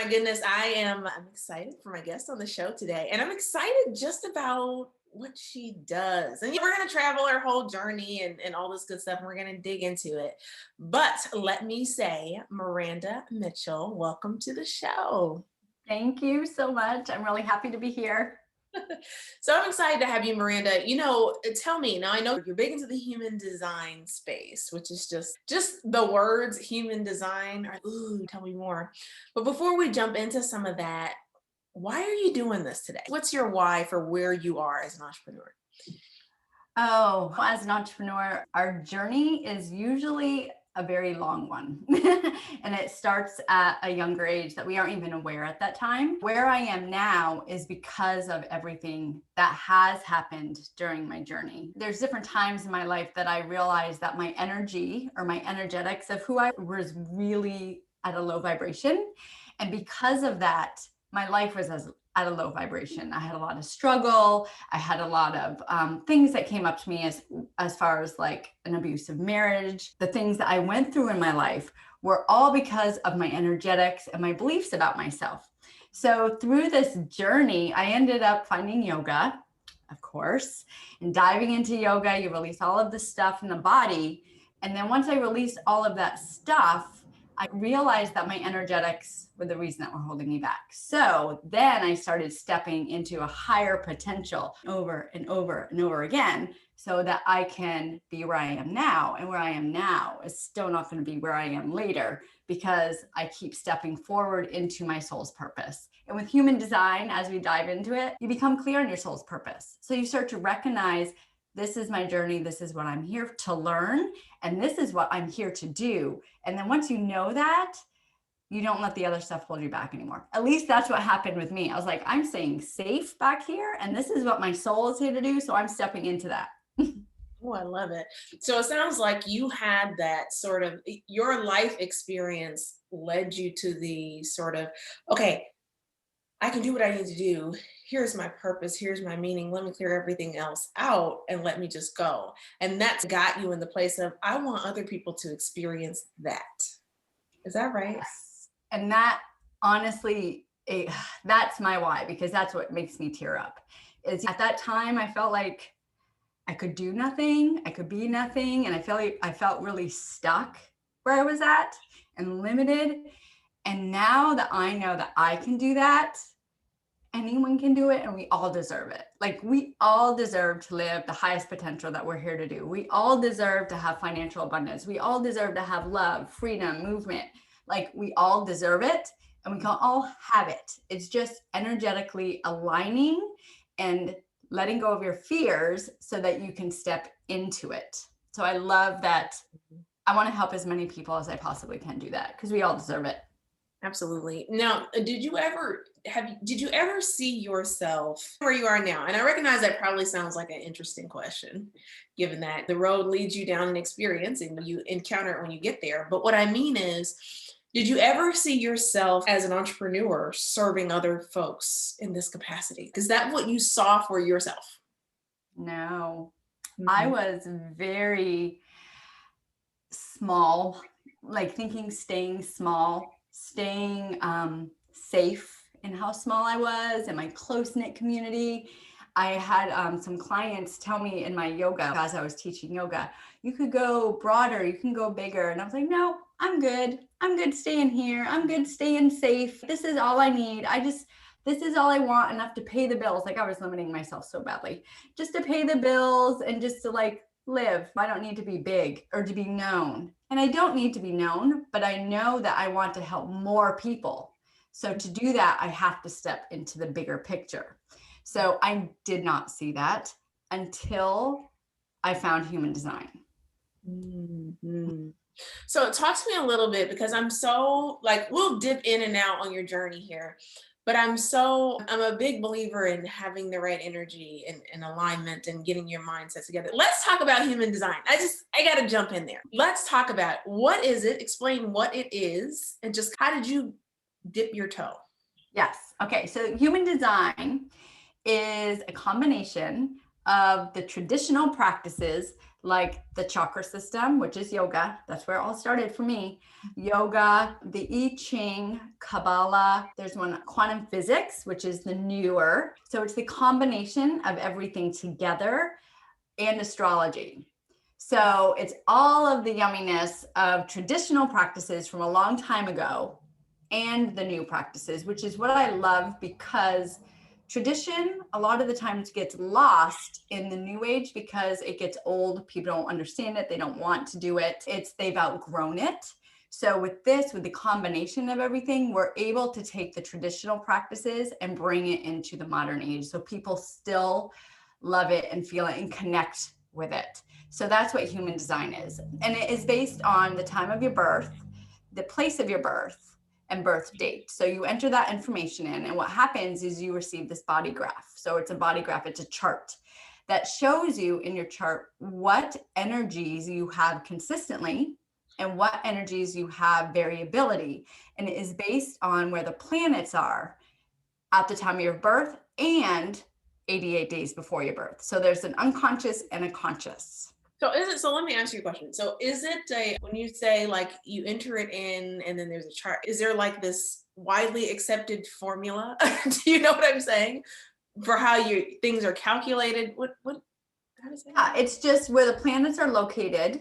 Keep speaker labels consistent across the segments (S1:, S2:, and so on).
S1: my goodness, I'm excited for my guest on the show today. And I'm excited just about what she does. And we're going to travel her whole journey and all this good stuff. And we're going to dig into it. But let me say, Miranda Mitchell, welcome to the show.
S2: Thank you so much. I'm really happy to be here.
S1: So I'm excited to have you, Miranda. Tell me, now I know you're big into the human design space, which is just the words human design. Ooh, tell me more. But before we jump into some of that, why are you doing this today? What's your why for where you are as an entrepreneur?
S2: Oh, as an entrepreneur, our journey is usually a very long one. And it starts at a younger age that we aren't even aware at that time. Where I am now is because of everything that has happened during my journey. There's different times in my life that I realized that my energy or my energetics of who I was really at a low vibration. And because of that, my life was at a low vibration. I had a lot of struggle. I had a lot of things that came up to me as far as like an abusive marriage. The things that I went through in my life were all because of my energetics and my beliefs about myself. So through this journey, I ended up finding yoga, of course, and diving into yoga. You release all of the stuff in the body. And then once I released all of that stuff, I realized that my energetics were the reason that were holding me back. So then I started stepping into a higher potential over and over and over again so that I can be where I am now. And where I am now is still not going to be where I am later because I keep stepping forward into my soul's purpose. And with human design, as we dive into it, you become clear on your soul's purpose. So you start to recognize, this is my journey. This is what I'm here to learn. And this is what I'm here to do. And then once you know that, you don't let the other stuff hold you back anymore. At least that's what happened with me. I was like, I'm staying safe back here. And this is what my soul is here to do. So I'm stepping into that.
S1: Oh, I love it. So it sounds like you had that sort of, your life experience led you to the sort of, okay, I can do what I need to do. Here's my purpose. Here's my meaning. Let me clear everything else out and let me just go. And that's got you in the place of, I want other people to experience that. Is that right?
S2: Yes. And that honestly, that's my why, because that's what makes me tear up. Is at that time, I felt like I could do nothing. I could be nothing. And I felt really stuck where I was at and limited. And now that I know that I can do that, anyone can do it, and we all deserve it. Like, we all deserve to live the highest potential that we're here to do. We all deserve to have financial abundance. We all deserve to have love, freedom, movement. Like, we all deserve it, and we can all have it. It's just energetically aligning and letting go of your fears so that you can step into it. So I love that. I want to help as many people as I possibly can do that, because we all deserve it.
S1: Absolutely. Now, did you ever see yourself where you are now? And I recognize that probably sounds like an interesting question, given that the road leads you down an experience and you encounter it when you get there. But what I mean is, did you ever see yourself as an entrepreneur serving other folks in this capacity? Is that what you saw for yourself?
S2: No, I was very small, like thinking staying small, staying safe in how small I was in my close-knit community. I had some clients tell me in my yoga, as I was teaching yoga, you could go broader, you can go bigger. And I was like, no, I'm good. I'm good staying here. I'm good staying safe. This is all I need. This is all I want, enough to pay the bills. Like, I was limiting myself so badly, just to pay the bills and just to like live. I don't need to be big or to be known. And I don't need to be known, but I know that I want to help more people. So to do that, I have to step into the bigger picture. So I did not see that until I found human design.
S1: Mm-hmm. So talk to me a little bit, because I'm so like, we'll dip in and out on your journey here, but I'm a big believer in having the right energy and alignment and getting your mindset together. Let's talk about human design. I got to jump in there. Let's talk about, what is it? Explain what it is, and just how did you dip your toe?
S2: Yes. Okay. So human design is a combination of the traditional practices like the chakra system, which is yoga. That's where it all started for me. Yoga, the I Ching, Kabbalah. There's one, quantum physics, which is the newer. So it's the combination of everything together, and astrology. So it's all of the yumminess of traditional practices from a long time ago and the new practices, which is what I love, because tradition a lot of the times gets lost in the new age because it gets old. People don't understand it. They don't want to do it. They've outgrown it. So with the combination of everything, we're able to take the traditional practices and bring it into the modern age. So people still love it and feel it and connect with it. So that's what human design is. And it is based on the time of your birth, the place of your birth, and birth date. So you enter that information in, and what happens is you receive this body graph. So it's a body graph, it's a chart that shows you in your chart what energies you have consistently and what energies you have variability. And it is based on where the planets are at the time of your birth and 88 days before your birth. So there's an unconscious and a conscious.
S1: So let me ask you a question. So is it when you say like you enter it in and then there's a chart, is there like this widely accepted formula? Do you know what I'm saying? For how things are calculated? How does that?
S2: Yeah, it's just where the planets are located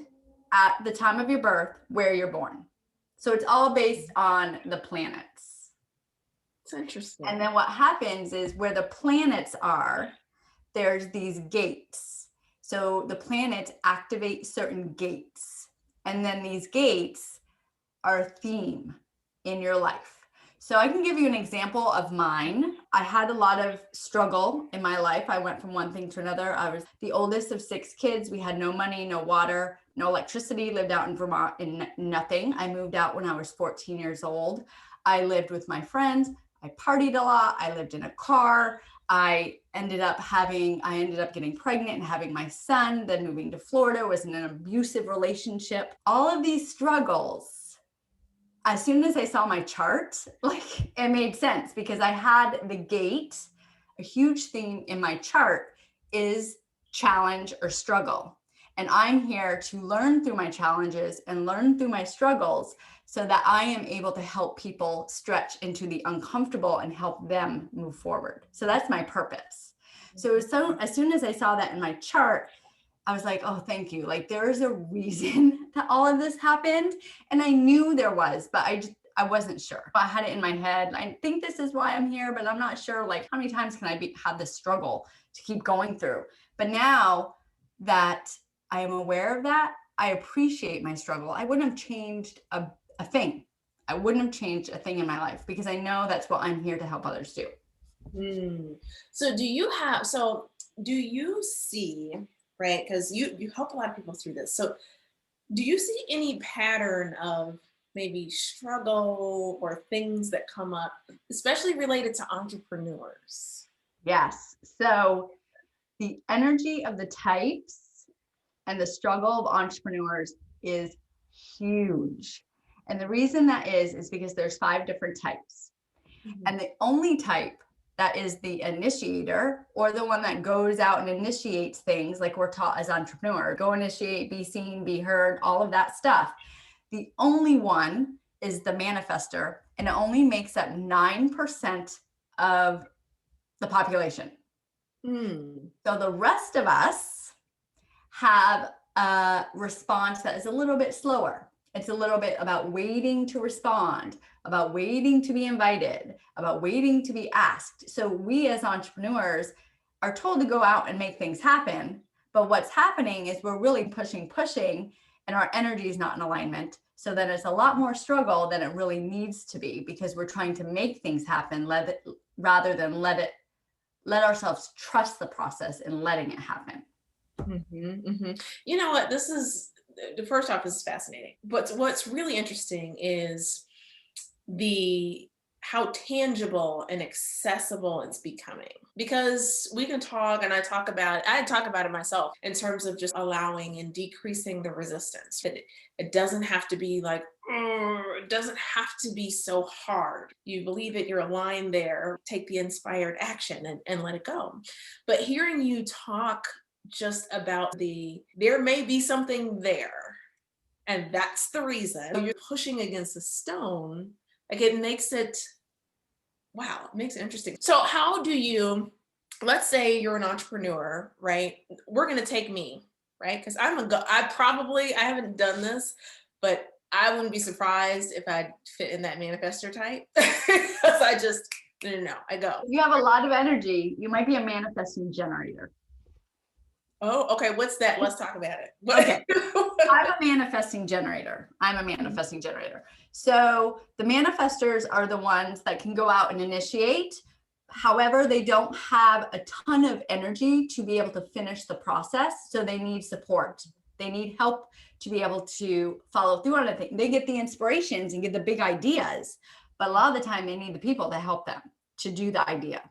S2: at the time of your birth, where you're born. So it's all based on the planets.
S1: It's interesting.
S2: And then what happens is where the planets are, there's these gates. So the planets activate certain gates. And then these gates are a theme in your life. So I can give you an example of mine. I had a lot of struggle in my life. I went from one thing to another. I was the oldest of 6 kids. We had no money, no water, no electricity, lived out in Vermont in nothing. I moved out when I was 14 years old. I lived with my friends. I partied a lot. I lived in a car. I ended up getting pregnant and having my son, then moving to Florida, was in an abusive relationship. All of these struggles, as soon as I saw my chart, like it made sense, because I had the gate, a huge theme in my chart is challenge or struggle. And I'm here to learn through my challenges and learn through my struggles so that I am able to help people stretch into the uncomfortable and help them move forward. So that's my purpose. So as soon as I saw that in my chart, I was like, oh, thank you. Like there is a reason that all of this happened. And I knew there was, but I wasn't sure. I had it in my head. I think this is why I'm here, but I'm not sure. Like how many times can I have this struggle to keep going through? But now that I am aware of that, I appreciate my struggle. I wouldn't have changed a thing. I wouldn't have changed a thing in my life because I know that's what I'm here to help others do.
S1: So do you see, right? Because you help a lot of people through this. So do you see any pattern of maybe struggle or things that come up, especially related to entrepreneurs?
S2: Yes. So the energy of the types and the struggle of entrepreneurs is huge. And the reason that is because there's 5 different types. And the only type that is the initiator, or the one that goes out and initiates things like we're taught as entrepreneur, go initiate, be seen, be heard, all of that stuff. The only one is the manifester, and it only makes up 9% of the population. So the rest of us have a response that is a little bit slower. It's a little bit about waiting to respond, about waiting to be invited, about waiting to be asked. So we as entrepreneurs are told to go out and make things happen. But what's happening is we're really pushing, and our energy is not in alignment. So then it's a lot more struggle than it really needs to be, because we're trying to make things happen rather than let ourselves trust the process and letting it happen.
S1: You know what? First off, this is fascinating. But what's really interesting is how tangible and accessible it's becoming. Because we can talk, and I talk about it myself in terms of just allowing and decreasing the resistance. It doesn't have to be like, "Ugh," it doesn't have to be so hard. You believe it, you're aligned there, take the inspired action and let it go. But hearing you talk just about there may be something there, and that's the reason you're pushing against a stone, like it makes it, wow, it makes it interesting. So how do you, let's say you're an entrepreneur, right? We're going to take me, right? Because I haven't done this, but I wouldn't be surprised if I fit in that manifester type. Because no, I go.
S2: You have a lot of energy. You might be a manifesting generator.
S1: Oh, okay. What's that? Let's talk about it.
S2: Okay. I'm a manifesting generator. So the manifestors are the ones that can go out and initiate. However, they don't have a ton of energy to be able to finish the process. So they need support. They need help to be able to follow through on a thing. They get the inspirations and get the big ideas, but a lot of the time they need the people to help them to do the idea.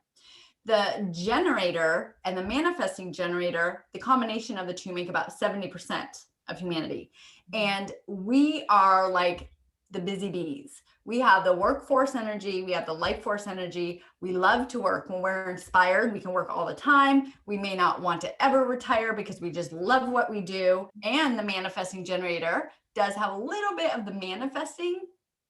S2: The generator and the manifesting generator, the combination of the two make about 70% of humanity. And we are like the busy bees. We have the workforce energy, we have the life force energy. We love to work. When we're inspired, we can work all the time. We may not want to ever retire because we just love what we do. And the manifesting generator does have a little bit of the manifesting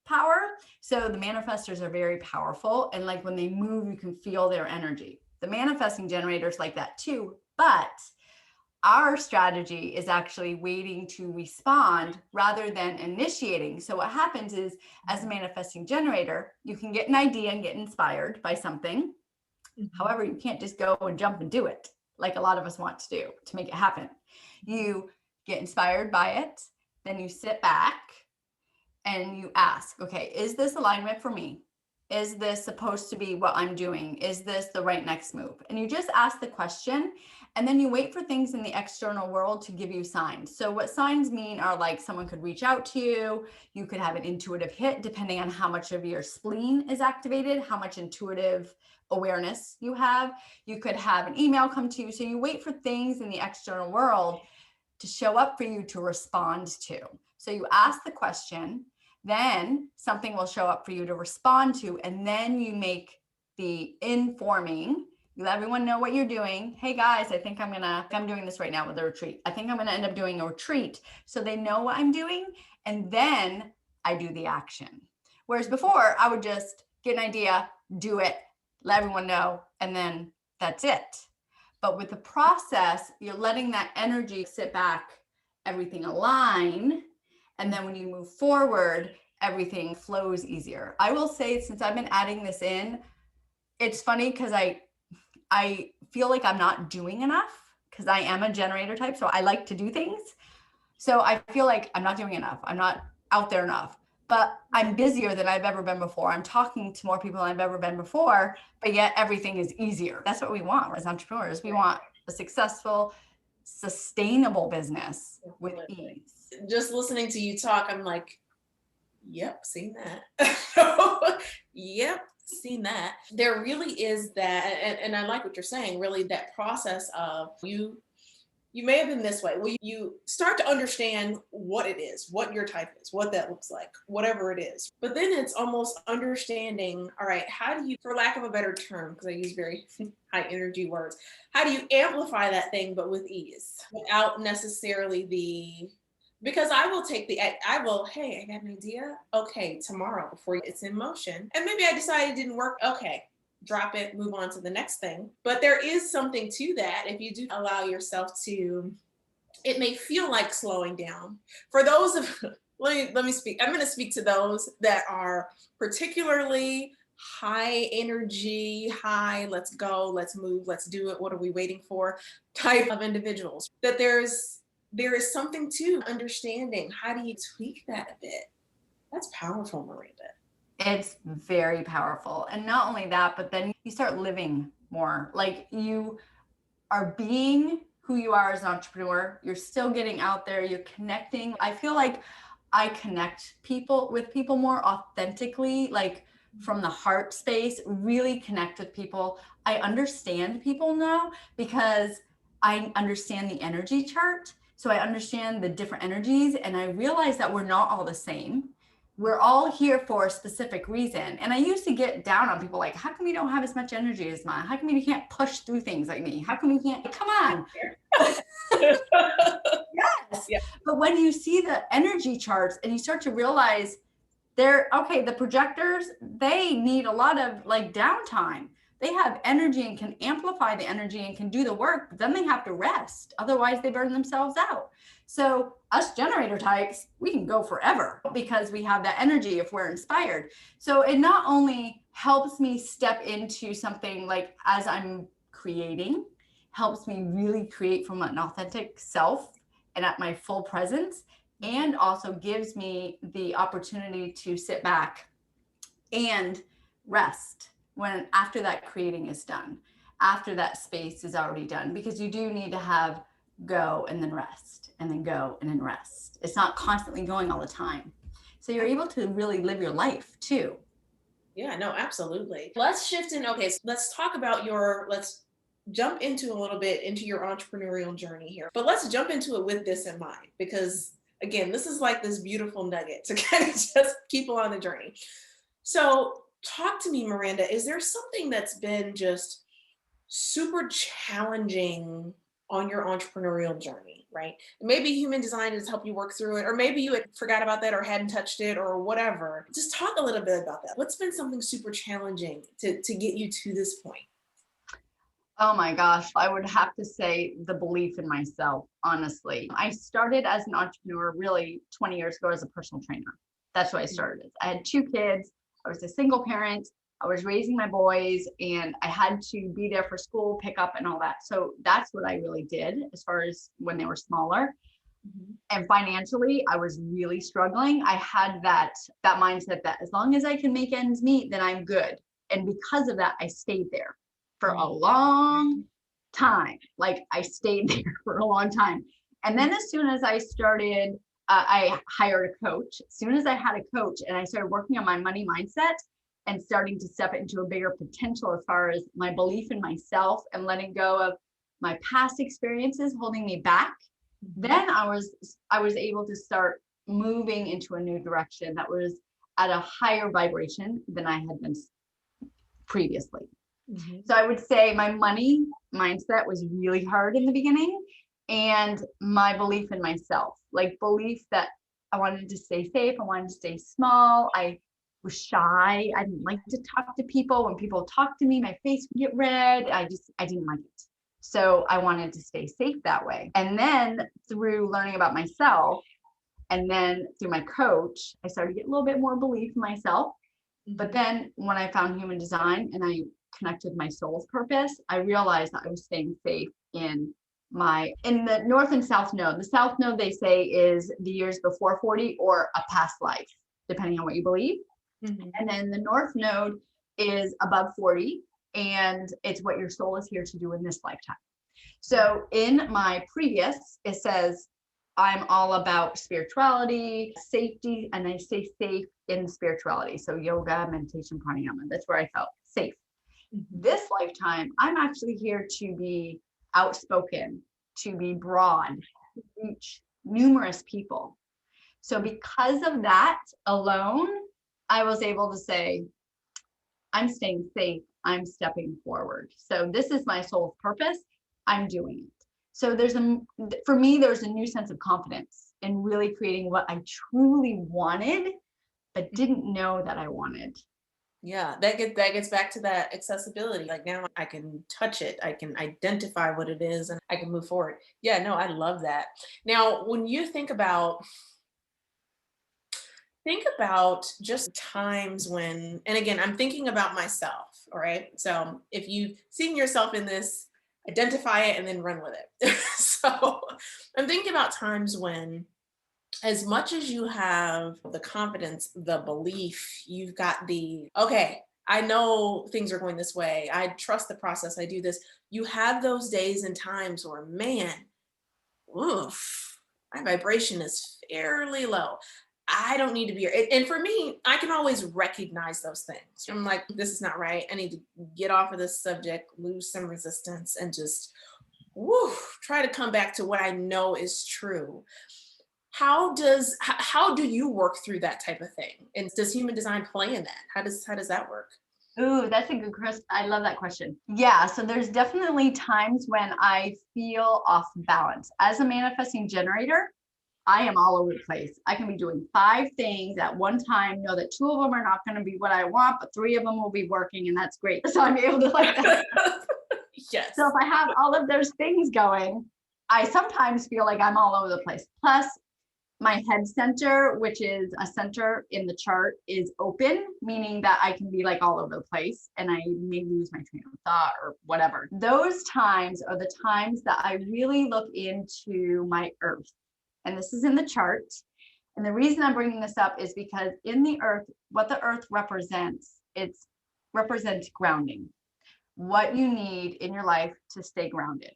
S2: power. So the manifestors are very powerful. And like when they move, you can feel their energy. The manifesting generators like that too. But our strategy is actually waiting to respond rather than initiating. So what happens is, as a manifesting generator, you can get an idea and get inspired by something. However, you can't just go and jump and do it like a lot of us want to do to make it happen. You get inspired by it, then you sit back and you ask, okay, is this alignment for me? Is this supposed to be what I'm doing? Is this the right next move? And you just ask the question, and then you wait for things in the external world to give you signs. So what signs mean are like someone could reach out to you. You could have an intuitive hit depending on how much of your spleen is activated, how much intuitive awareness you have. You could have an email come to you. So you wait for things in the external world to show up for you to respond to. So you ask the question, then something will show up for you to respond to, and then you make the informing. You let everyone know what you're doing. Hey guys, I think I'm doing this right now with a retreat. I think I'm gonna end up doing a retreat. So they know what I'm doing, and then I do the action. Whereas before, I would just get an idea, do it, let everyone know, and then that's it. But with the process, you're letting that energy sit back, everything align, and then when you move forward, everything flows easier. I will say, since I've been adding this in, it's funny because I feel like I'm not doing enough because I am a generator type. So I like to do things. So I feel like I'm not doing enough. I'm not out there enough, but I'm busier than I've ever been before. I'm talking to more people than I've ever been before, but yet everything is easier. That's what we want as entrepreneurs. We want a successful, sustainable business with ease.
S1: Just listening to you talk, I'm like, yep, seen that. Yep, seen that. There really is that, and I like what you're saying, really that process of you may have been this way. Well, you start to understand what it is, what your type is, what that looks like, whatever it is. But then it's almost understanding, all right, how do you, for lack of a better term, because I use very high energy words, how do you amplify that thing, but with ease, without necessarily because I will hey, I got an idea. Okay, tomorrow before it's in motion. And maybe I decided it didn't work. Okay, drop it, move on to the next thing. But there is something to that if you do allow yourself to, it may feel like slowing down. For those of, let me speak, I'm going to speak to those that are particularly high energy, let's go, let's move, let's do it, what are we waiting for type of individuals. That there is something to understanding how do you tweak that a bit. That's powerful, Miranda.
S2: It's very powerful. And not only that, but then you start living more. Like you are being who you are as an entrepreneur. You're still getting out there. You're connecting. I feel like I connect with people more authentically. Like from the heart space, really connect with people. I understand people now because I understand the energy chart. So I understand the different energies, and I realize that we're not all the same. We're all here for a specific reason. And I used to get down on people like, how come you don't have as much energy as mine? How come you can't push through things like me? How come you can't? Come on. Yes.
S1: Yeah.
S2: But when you see the energy charts and you start to realize they're okay, the projectors, they need a lot of like downtime. They have energy and can amplify the energy and can do the work, but then they have to rest. Otherwise, they burn themselves out. So, us generator types, we can go forever because we have that energy if we're inspired. So, it not only helps me step into something like as I'm creating, helps me really create from an authentic self and at my full presence, and also gives me the opportunity to sit back and rest when after that creating is done, after that space is already done, because you do need to have go and then rest and then go and then rest. It's not constantly going all the time. So you're able to really live your life too.
S1: Yeah, no, absolutely. Let's shift in. Okay, so let's talk about let's jump into a little bit into your entrepreneurial journey here. But let's jump into it with this in mind because, again, this is like this beautiful nugget to kind of just keep along the journey. So, talk to me, Miranda. Is there something that's been just super challenging on your entrepreneurial journey, right? Maybe human design has helped you work through it, or maybe you had forgot about that or hadn't touched it or whatever. Just talk a little bit about that. What's been something super challenging to get you to this point?
S2: Oh my gosh, I would have to say the belief in myself, honestly. I started as an entrepreneur really 20 years ago as a personal trainer. That's what I started. I had two kids. I was a single parent. I was raising my boys and I had to be there for school, pick up and all that. So that's what I really did as far as when they were smaller.
S1: Mhm.
S2: And financially, I was really struggling. I had that mindset that as long as I can make ends meet, then I'm good. And because of that, I stayed there for a
S1: Mm.
S2: long time. Like I stayed there for a long time. And then as soon as I started, I hired a coach. As soon as I had a coach and I started working on my money mindset and starting to step into a bigger potential as far as my belief in myself and letting go of my past experiences holding me back, then I was able to start moving into a new direction that was at a higher vibration than I had been previously.
S1: Mhm.
S2: So I would say my money mindset was really hard in the beginning, and my belief in myself, like belief that I wanted to stay safe, I wanted to stay small. I was shy. I didn't like to talk to people. When people talked to me, my face would get red. I didn't like it. So I wanted to stay safe that way. And then through learning about myself and then through my coach, I started to get a little bit more belief in myself. But
S1: Mhm.
S2: then when I found human design and I connected my soul's purpose, I realized that I was staying safe in the north and south node. The south node, they say, is the years before 40 or a past life, depending on what you believe.
S1: Mhm.
S2: And then the north node is above 40, and it's what your soul is here to do in this lifetime. So in my previous, it says I'm all about spirituality, safety, and I stay safe in spirituality. So yoga, meditation, pranayama. That's where I felt safe.
S1: Mhm.
S2: This lifetime, I'm actually here to be outspoken, to be broad, to reach numerous people. So because of that alone, I was able to say, I'm staying safe. I'm stepping forward. So this is my soul's purpose. I'm doing it. So for me, there's a new sense of confidence in really creating what I truly wanted, but didn't know that I wanted.
S1: Yeah, that gets back to that accessibility. Like now I can touch it, I can identify what it is, and I can move forward. Yeah, no, I love that. Now, when you think about just times when, and again, I'm thinking about myself, all right? So if you've seen yourself in this, identify it and then run with it. So I'm thinking about times when, as much as you have the confidence, the belief, you've got okay, I know things are going this way. I trust the process. I do this. You have those days and times where, man, oof, my vibration is fairly low. I don't need to be here. And for me, I can always recognize those things. I'm like, this is not right. I need to get off of this subject, lose some resistance, and just woo, try to come back to what I know is true. How do you work through that type of thing? And does human design play in that? How does that work?
S2: Ooh, that's a good question. I love that question. Yeah, so there's definitely times when I feel off balance. As a manifesting generator, I am all over the place. I can be doing 5 things at one time, know that 2 of them are not going to be what I want, but 3 of them will be working, and that's great. So I'm able to like that.
S1: Yes.
S2: So if I have all of those things going, I sometimes feel like I'm all over the place. Plus, my head center, which is a center in the chart, is open, meaning that I can be like all over the place and I may lose my train of thought or whatever. Those times are the times that I really look into my earth. And this is in the chart. And the reason I'm bringing this up is because in the earth, what the earth represents, it represents grounding, what you need in your life to stay grounded.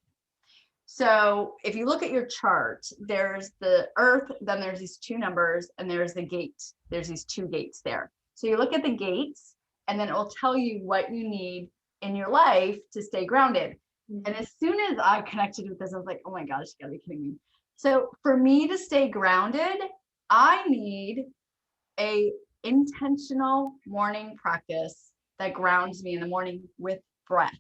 S2: So if you look at your chart, there's the earth, then there's these 2 numbers, and there's the gate. There's these 2 gates there. So you look at the gates, and then it will tell you what you need in your life to stay grounded. And as soon as I connected with this, I was like, oh my gosh, you gotta be kidding me. So for me to stay grounded, I need a intentional morning practice that grounds me in the morning with breath.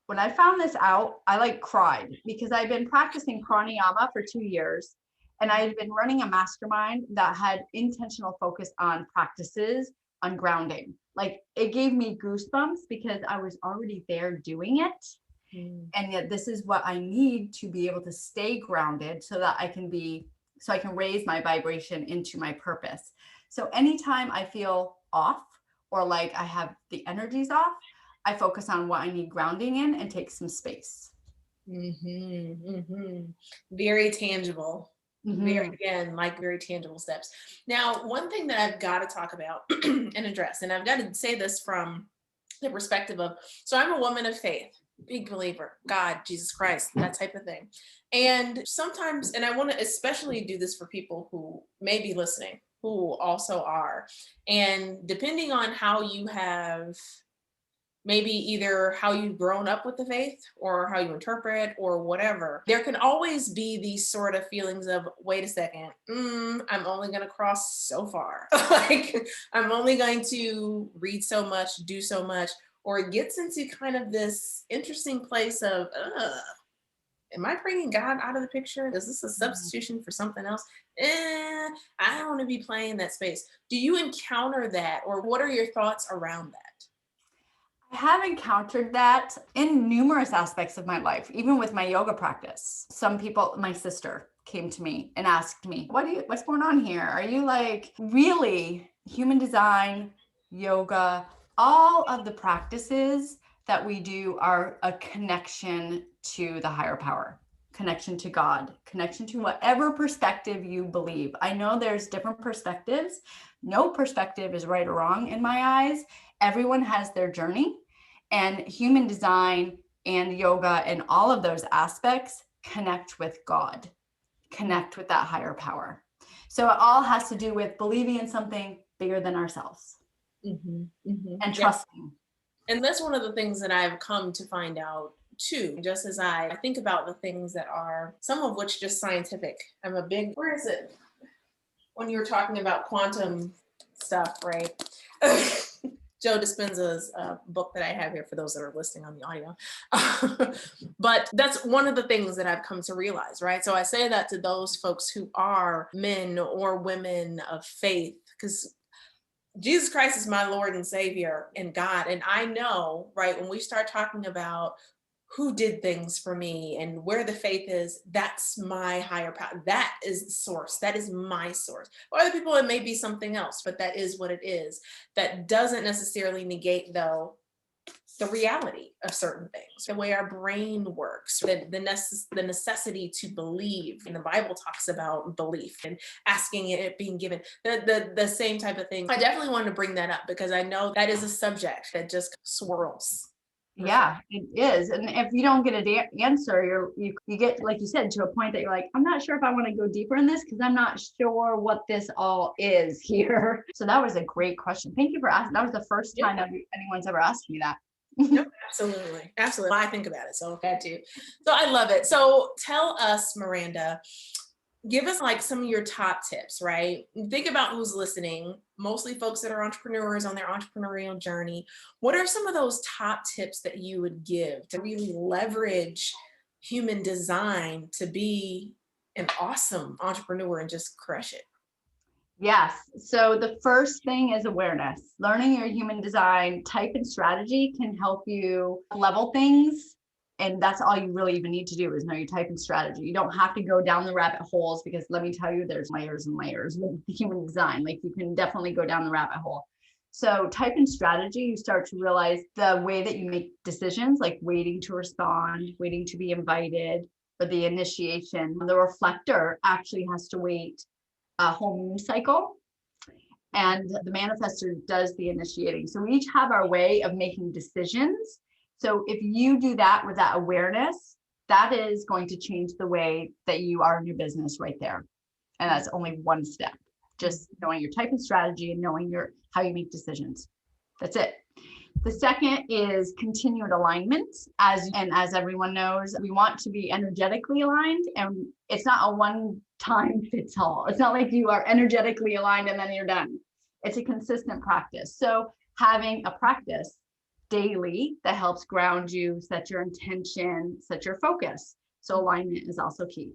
S2: When I found this out, I like cried because I've been practicing pranayama for 2 years and I had been running a mastermind that had intentional focus on practices on grounding. Like it gave me goosebumps because I was already there doing it. And yet this is what I need to be able to stay grounded so that I can raise my vibration into my purpose. So anytime I feel off or like I have the energies off, I focus on what I need grounding in and take some space.
S1: Very tangible. Very,
S2: Mm-hmm.
S1: again, like very tangible steps. Now, one thing that I've got to talk about and address, and I've got to say this from the perspective of, so I'm a woman of faith, big believer, God, Jesus Christ, that type of thing. And sometimes, and I want to especially do this for people who may be listening, who also are, and depending on how you have maybe either how you've grown up with the faith or how you interpret or whatever, there can always be these sort of feelings of, wait a second, I'm only going to cross so far. Like, I'm only going to read so much, do so much, or it gets into kind of this interesting place of, am I bringing God out of the picture? Is this a substitution for something else? I don't want to be playing that space. Do you encounter that, or what are your thoughts around that?
S2: I have encountered that in numerous aspects of my life, even with my yoga practice. Some people, my sister came to me and asked me, what's going on here? Are you like really human design, yoga, all of the practices that we do are a connection to the higher power, connection to God, connection to whatever perspective you believe. I know there's different perspectives. No perspective is right or wrong in my eyes. Everyone has their journey. And human design and yoga and all of those aspects connect with God, connect with that higher power. So it all has to do with believing in something bigger than ourselves and trusting.
S1: And that's one of the things that I've come to find out too, just as I think about the things that are, some of which just scientific. I'm a big, where is it? When you were talking about quantum stuff, right? Joe Dispenza's book that I have here for those that are listening on the audio. But that's one of the things that I've come to realize, right? So I say that to those folks who are men or women of faith, because Jesus Christ is my Lord and Savior and God. And I know, right, when we start talking about who did things for me and where the faith is, that's my higher power. That is the source. That is my source. For other people, it may be something else, but that is what it is. That doesn't necessarily negate, though, the reality of certain things, the way our brain works, the necessity to believe. And the Bible talks about belief and asking it being given, the same type of thing. I definitely wanted to bring that up because I know that is a subject that just swirls
S2: Yeah, it is. And if you don't get an answer, you get, like you said, to a point that you're like, I'm not sure if I want to go deeper in this because I'm not sure what this all is here. So that was a great question. Thank you for asking. That was the first time that anyone's ever asked me that.
S1: Yep, absolutely. Absolutely. I think about it. So I had to. So I love it. So tell us, Miranda, give us like some of your top tips, right? Think about who's listening, mostly folks that are entrepreneurs on their entrepreneurial journey. What are some of those top tips that you would give to really leverage human design to be an awesome entrepreneur and just crush it?
S2: Yes. So the first thing is awareness. Learning your human design type and strategy can help you level things. And that's all you really even need to do is know your type and strategy. You don't have to go down the rabbit holes because let me tell you, there's layers and layers with the human design. Like you can definitely go down the rabbit hole. So type and strategy, you start to realize the way that you make decisions, like waiting to respond, waiting to be invited, or the initiation. The reflector actually has to wait a whole moon cycle, and the manifester does the initiating. So we each have our way of making decisions. So if you do that with that awareness, that is going to change the way that you are in your business right there. And that's only one step, just knowing your type and strategy and knowing how you make decisions. That's it. The second is continued alignment. As everyone knows, we want to be energetically aligned, and it's not a one time fits all. It's not like you are energetically aligned and then you're done. It's a consistent practice. So having a practice daily that helps ground you, set your intention, set your focus. So alignment is also key.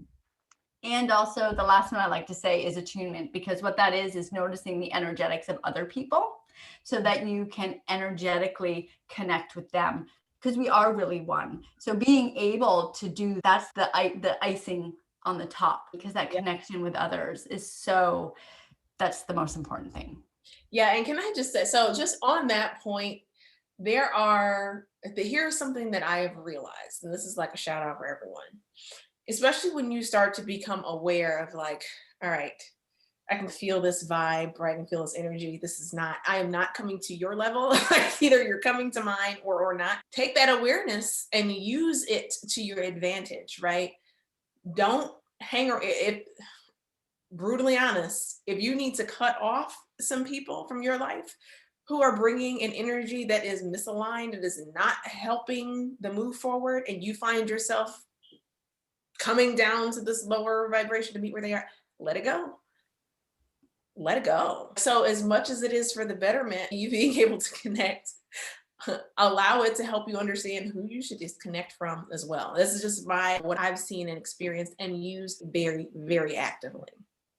S2: And also the last one I like to say is attunement, because what that is noticing the energetics of other people so that you can energetically connect with them, because we are really one. So being able to do that's the icing on the top, because that connection with others is that's the most important thing.
S1: Yeah, and can I just say, so just on that point, here's something that I have realized, and this is like a shout out for everyone, especially when you start to become aware of like, all right, I can feel this vibe, or I can feel this energy. I am not coming to your level. Like either you're coming to mine or not. Take that awareness and use it to your advantage, right? Don't hang around. If brutally honest, if you need to cut off some people from your life who are bringing an energy that is misaligned, that is not helping the move forward, and you find yourself coming down to this lower vibration to meet where they are, let it go. Let it go. So as much as it is for the betterment, you being able to connect, allow it to help you understand who you should disconnect from as well. This is just what I've seen and experienced and used very, very actively.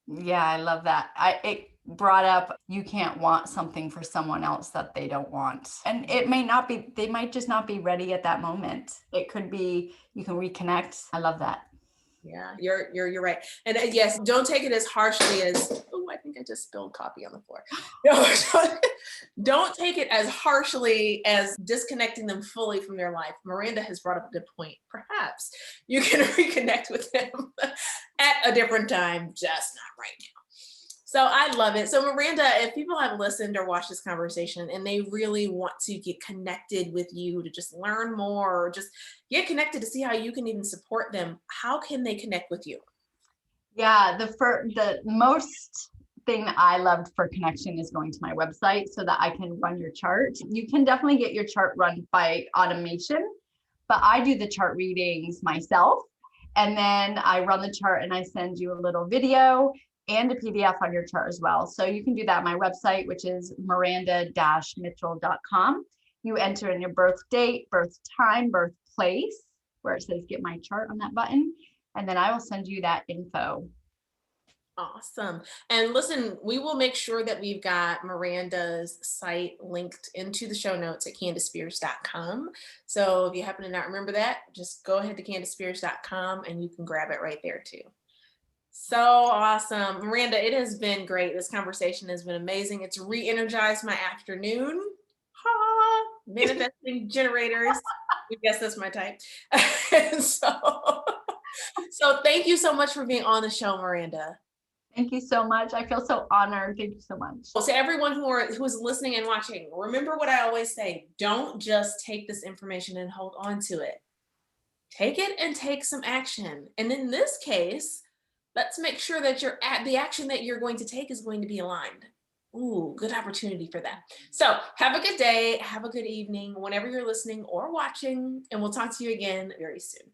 S2: Yeah, I love that. It brought up you can't want something for someone else that they don't want. And it may not be, they might just not be ready at that moment. It could be you can reconnect. I love that.
S1: Yeah, you're right. And yes, don't take it as harshly as, oh, I think I just spilled coffee on the floor. No, don't take it as harshly as disconnecting them fully from their life. Miranda has brought up a good point. Perhaps you can reconnect with them at a different time, just not right now. So I love it. So Miranda, if people have listened or watched this conversation and they really want to get connected with you to just learn more or just get connected to see how you can even support them, how can they connect with you?
S2: Yeah, the most thing that I loved for connection is going to my website so that I can run your chart. You can definitely get your chart run by automation, but I do the chart readings myself. And then I run the chart and I send you a little video and a PDF on your chart as well. So you can do that on my website, which is miranda-mitchell.com. You enter in your birth date, birth time, birthplace, where it says get my chart on that button. And then I will send you that info.
S1: Awesome. And listen, we will make sure that we've got Miranda's site linked into the show notes at CandaceSpears.com. So if you happen to not remember that, just go ahead to CandaceSpears.com and you can grab it right there too. So awesome. Miranda, it has been great. This conversation has been amazing. It's re-energized my afternoon. Ha! Manifesting generators. I guess that's my type. And so thank you so much for being on the show, Miranda.
S2: Thank you so much. I feel so honored. Thank you so much.
S1: Well, to everyone who's listening and watching, remember what I always say: don't just take this information and hold on to it. Take it and take some action. And in this case, let's make sure that the action that you're going to take is going to be aligned. Ooh, good opportunity for that. So have a good day, have a good evening, whenever you're listening or watching, and we'll talk to you again very soon.